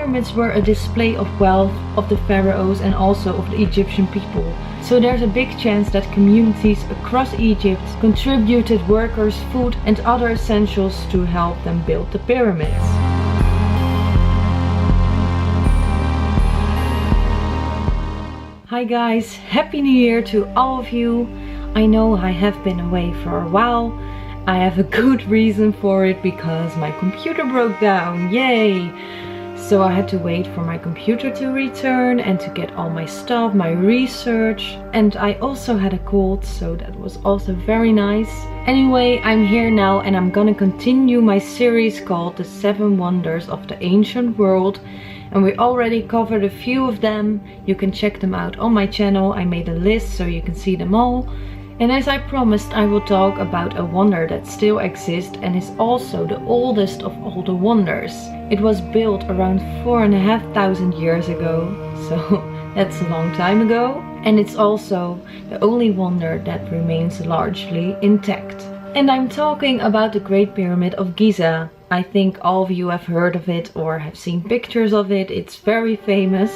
pyramids were a display of wealth of the pharaohs and also of the Egyptian people. So there's a big chance that communities across Egypt contributed workers, food and other essentials to help them build the pyramids. Hi guys, Happy New Year to all of you. I know I have been away for a while. I have a good reason for it because my computer broke down, yay! So I had to wait for my computer to return and to get all my stuff, my research. And I also had a cold, so that was also very nice. Anyway, I'm here now and I'm gonna continue my series called The 7 Wonders of the Ancient World. And we already covered a few of them. You can check them out on my channel. I made a list so you can see them all. And as I promised, I will talk about a wonder that still exists and is also the oldest of all the wonders. It was built around 4,500 years ago, so that's a long time ago. And it's also the only wonder that remains largely intact. And I'm talking about the Great Pyramid of Giza. I think all of you have heard of it or have seen pictures of it. It's very famous.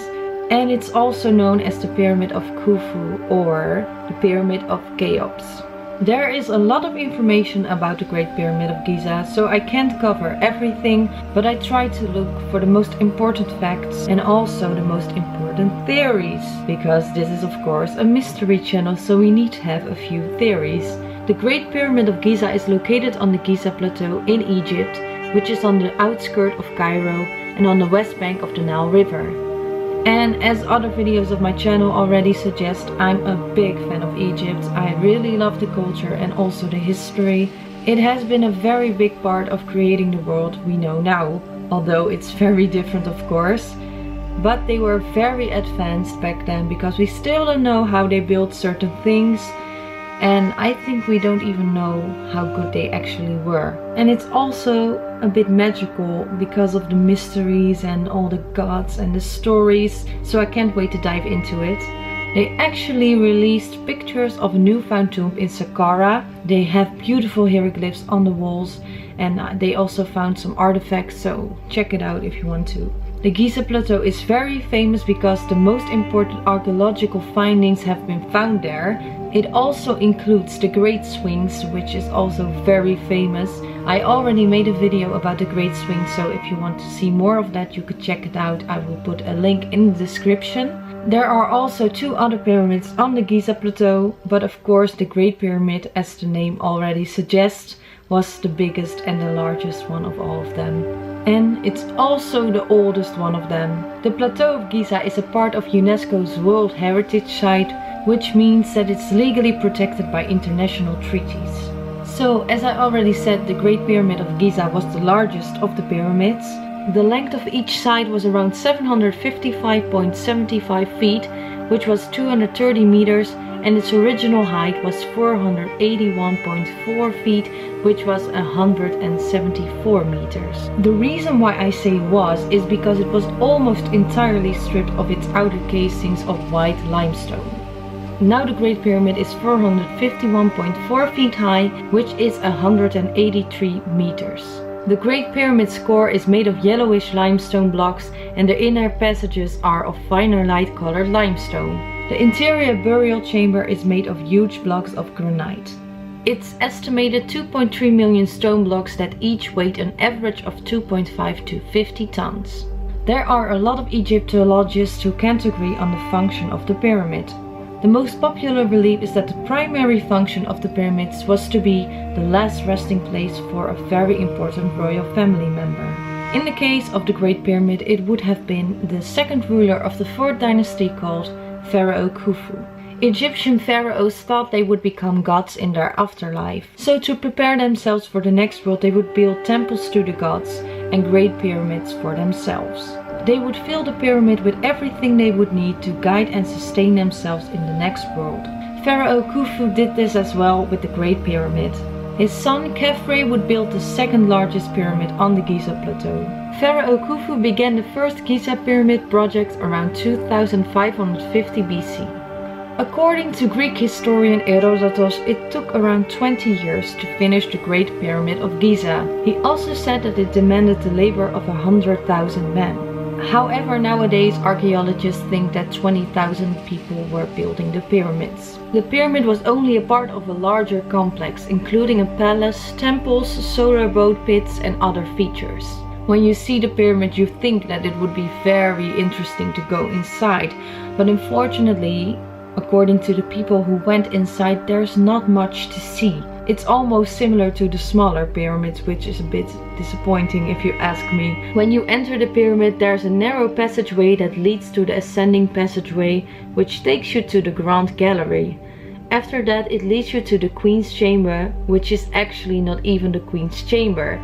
And it's also known as the Pyramid of Khufu or the Pyramid of Cheops. There is a lot of information about the Great Pyramid of Giza, so I can't cover everything, but I try to look for the most important facts and also the most important theories, because this is of course a mystery channel, so we need to have a few theories. The Great Pyramid of Giza is located on the Giza Plateau in Egypt, which is on the outskirts of Cairo and on the west bank of the Nile River. And as other videos of my channel already suggest, I'm a big fan of Egypt. I really love the culture and also the history. It has been a very big part of creating the world we know now, although it's very different of course. But they were very advanced back then because we still don't know how they built certain things. And I think we don't even know how good they actually were. And it's also a bit magical because of the mysteries and all the gods and the stories, so I can't wait to dive into it. They actually released pictures of a new found tomb in Saqqara. They have beautiful hieroglyphs on the walls and they also found some artifacts, so check it out if you want to. The Giza Plateau is very famous because the most important archaeological findings have been found there. It also includes the Great Sphinx, which is also very famous. I already made a video about the Great Sphinx, so if you want to see more of that, you could check it out. I will put a link in the description. There are also 2 other pyramids on the Giza Plateau, but of course the Great Pyramid, as the name already suggests, was the biggest and the largest one of all of them. And it's also the oldest one of them. The Plateau of Giza is a part of UNESCO's World Heritage Site, which means that it's legally protected by international treaties. So, as I already said, the Great Pyramid of Giza was the largest of the pyramids. The length of each side was around 755.75 feet, which was 230 meters, and its original height was 481.4 feet, which was 174 meters. The reason why I say was is because it was almost entirely stripped of its outer casings of white limestone. Now the Great Pyramid is 451.4 feet high, which is 183 meters. The Great Pyramid's core is made of yellowish limestone blocks and the inner passages are of finer light colored limestone. The interior burial chamber is made of huge blocks of granite. It's estimated 2.3 million stone blocks that each weighed an average of 2.5 to 50 tons. There are a lot of Egyptologists who can't agree on the function of the pyramid. The most popular belief is that the primary function of the pyramids was to be the last resting place for a very important royal family member. In the case of the Great Pyramid, it would have been the second ruler of the 4th dynasty called Pharaoh Khufu. Egyptian pharaohs thought they would become gods in their afterlife. So to prepare themselves for the next world, they would build temples to the gods and great pyramids for themselves. They would fill the pyramid with everything they would need to guide and sustain themselves in the next world. Pharaoh Khufu did this as well with the Great Pyramid. His son Khafre would build the second largest pyramid on the Giza Plateau. Pharaoh Khufu began the first Giza Pyramid project around 2550 BC. According to Greek historian Herodotus, it took around 20 years to finish the Great Pyramid of Giza. He also said that it demanded the labor of 100,000 men. However, nowadays archaeologists think that 20,000 people were building the pyramids. The pyramid was only a part of a larger complex, including a palace, temples, solar boat pits and other features. When you see the pyramid, you think that it would be very interesting to go inside, but unfortunately, according to the people who went inside, there's not much to see. It's almost similar to the smaller pyramids, which is a bit disappointing if you ask me. When you enter the pyramid, there's a narrow passageway that leads to the ascending passageway, which takes you to the Grand Gallery. After that, it leads you to the Queen's Chamber, which is actually not even the Queen's Chamber.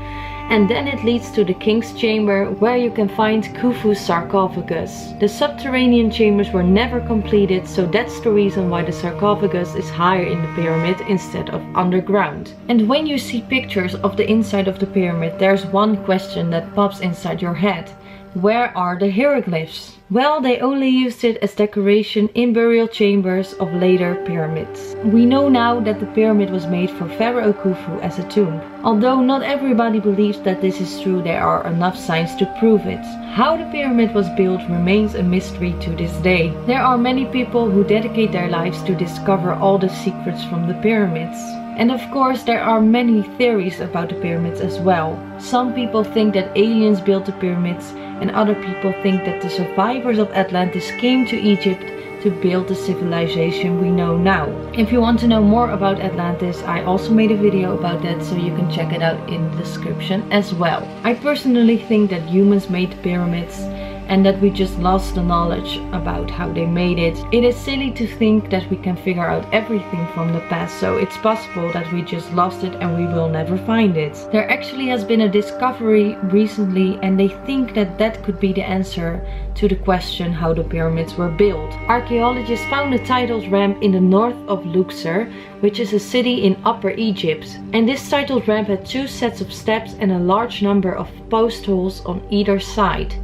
And then it leads to the King's Chamber, where you can find Khufu's sarcophagus. The subterranean chambers were never completed, so that's the reason why the sarcophagus is higher in the pyramid instead of underground. And when you see pictures of the inside of the pyramid, there's one question that pops inside your head. Where are the hieroglyphs? Well, they only used it as decoration in burial chambers of later pyramids. We know now that the pyramid was made for Pharaoh Khufu as a tomb. Although not everybody believes that this is true, there are enough signs to prove it. How the pyramid was built remains a mystery to this day. There are many people who dedicate their lives to discover all the secrets from the pyramids. And of course, there are many theories about the pyramids as well. Some people think that aliens built the pyramids, and other people think that the survivors of Atlantis came to Egypt to build the civilization we know now. If you want to know more about Atlantis, I also made a video about that, so you can check it out in the description as well. I personally think that humans made the pyramids and that we just lost the knowledge about how they made it. It is silly to think that we can figure out everything from the past, so it's possible that we just lost it and we will never find it. There actually has been a discovery recently, and they think that that could be the answer to the question how the pyramids were built. Archaeologists found a tidal ramp in the north of Luxor, which is a city in Upper Egypt. And this tidal ramp had 2 sets of steps and a large number of post holes on either side.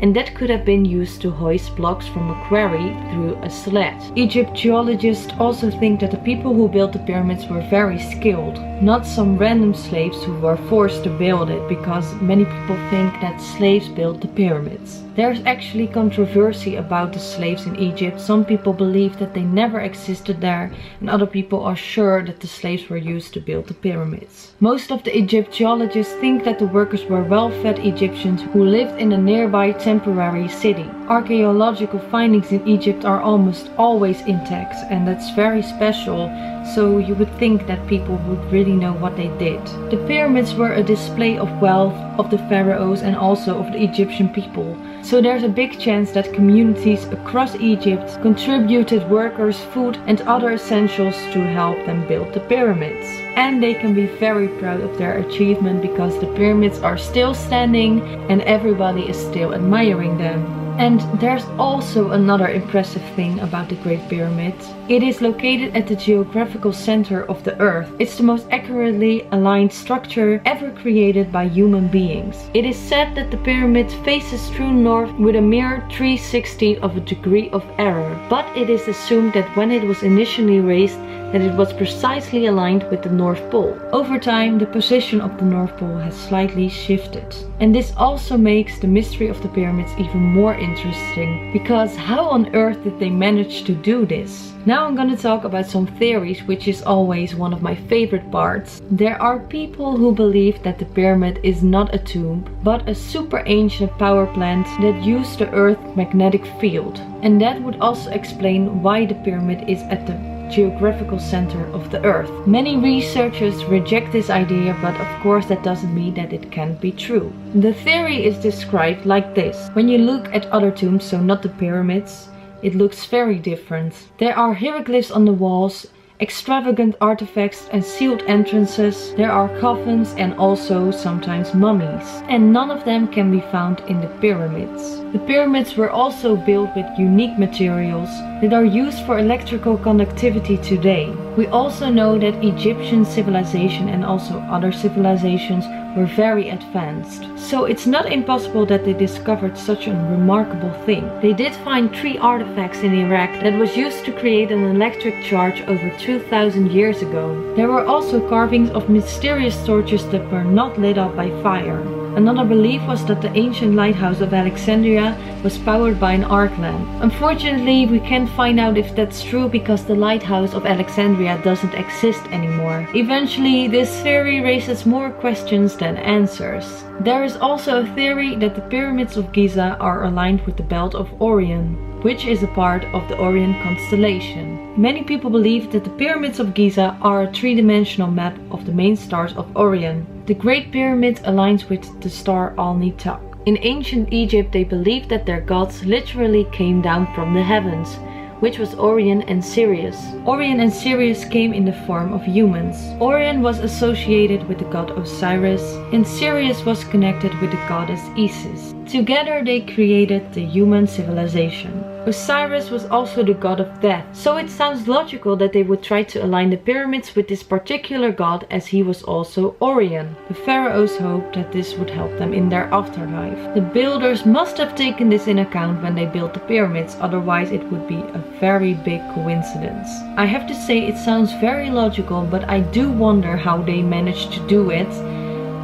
And that could have been used to hoist blocks from a quarry through a sled. Egyptologists also think that the people who built the pyramids were very skilled, not some random slaves who were forced to build it, because many people think that slaves built the pyramids. There's actually controversy about the slaves in Egypt. Some people believe that they never existed there, and other people are sure that the slaves were used to build the pyramids. Most of the Egyptologists think that the workers were well-fed Egyptians who lived in a nearby temporary city. Archaeological findings in Egypt are almost always intact, and that's very special, so you would think that people would really know what they did. The pyramids were a display of wealth of the pharaohs and also of the Egyptian people. So there's a big chance that communities across Egypt contributed workers, food and other essentials to help them build the pyramids. And they can be very proud of their achievement, because the pyramids are still standing and everybody is still admiring them. And there's also another impressive thing about the Great Pyramid. It is located at the geographical center of the Earth. It's the most accurately aligned structure ever created by human beings. It is said that the pyramid faces true north with a mere 3/16 of a degree of error. But it is assumed that when it was initially raised, that it was precisely aligned with the North Pole. Over time, the position of the North Pole has slightly shifted. And this also makes the mystery of the pyramids even more interesting, because how on earth did they manage to do this? Now I'm gonna talk about some theories, which is always one of my favorite parts. There are people who believe that the pyramid is not a tomb, but a super ancient power plant that used the Earth's magnetic field. And that would also explain why the pyramid is at the geographical center of the Earth. Many researchers reject this idea, but of course that doesn't mean that it can't be true. The theory is described like this. When you look at other tombs, so not the pyramids, it looks very different. There are hieroglyphs on the walls, extravagant artifacts and sealed entrances. There are coffins and also sometimes mummies. And none of them can be found in the pyramids. The pyramids were also built with unique materials that are used for electrical conductivity today. We also know that Egyptian civilization and also other civilizations were very advanced. So it's not impossible that they discovered such a remarkable thing. They did find 3 artifacts in Iraq that was used to create an electric charge over 2000 years ago. There were also carvings of mysterious torches that were not lit up by fire. Another belief was that the ancient lighthouse of Alexandria was powered by an arc lamp. Unfortunately, we can't find out if that's true because the lighthouse of Alexandria doesn't exist anymore. Eventually, this theory raises more questions than answers. There is also a theory that the pyramids of Giza are aligned with the belt of Orion, which is a part of the Orion constellation. Many people believe that the pyramids of Giza are a three-dimensional map of the main stars of Orion. The Great Pyramid aligns with the star Al-Nitak. In ancient Egypt, they believed that their gods literally came down from the heavens, which was Orion and Sirius. Orion and Sirius came in the form of humans. Orion was associated with the god Osiris, and Sirius was connected with the goddess Isis. Together they created the human civilization. Osiris was also the god of death, so it sounds logical that they would try to align the pyramids with this particular god, as he was also Orion. The pharaohs hoped that this would help them in their afterlife. The builders must have taken this in account when they built the pyramids, otherwise it would be a very big coincidence. I have to say it sounds very logical, but I do wonder how they managed to do it.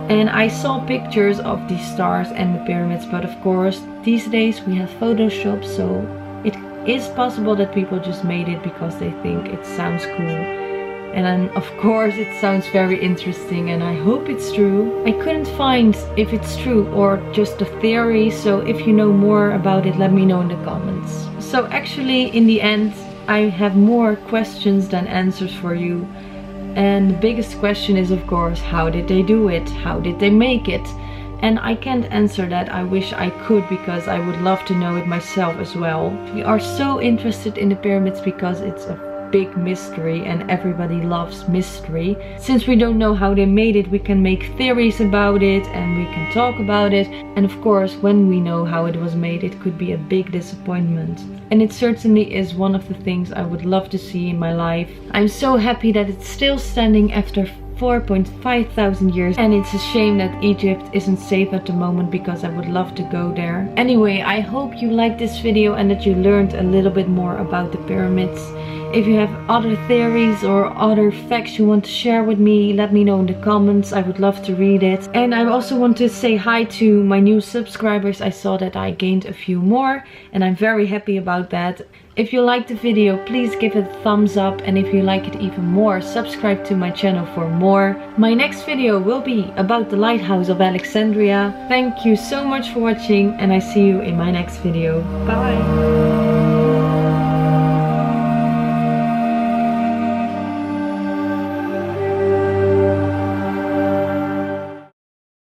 And I saw pictures of these stars and the pyramids, but of course these days we have Photoshop, so it is possible that people just made it because they think it sounds cool. And then of course it sounds very interesting and I hope it's true. I couldn't find if it's true or just a theory, so if you know more about it, let me know in the comments. So actually in the end I have more questions than answers for you. And the biggest question is of course, how did they do it? How did they make it? And I can't answer that. I wish I could because I would love to know it myself as well. We are so interested in the pyramids because it's a big mystery and everybody loves mystery. Since we don't know how they made it, we can make theories about it and we can talk about it. And of course, when we know how it was made, it could be a big disappointment. And it certainly is one of the things I would love to see in my life. I'm so happy that it's still standing after 4,500 years, and it's a shame that Egypt isn't safe at the moment because I would love to go there. Anyway, I hope you liked this video and that you learned a little bit more about the pyramids. If you have other theories or other facts you want to share with me, let me know in the comments. I would love to read it. And I also want to say hi to my new subscribers. I saw that I gained a few more and I'm very happy about that. If you liked the video, please give it a thumbs up, and if you like it even more, subscribe to my channel for more. My next video will be about the lighthouse of Alexandria. Thank you so much for watching and I see you in my next video. Bye!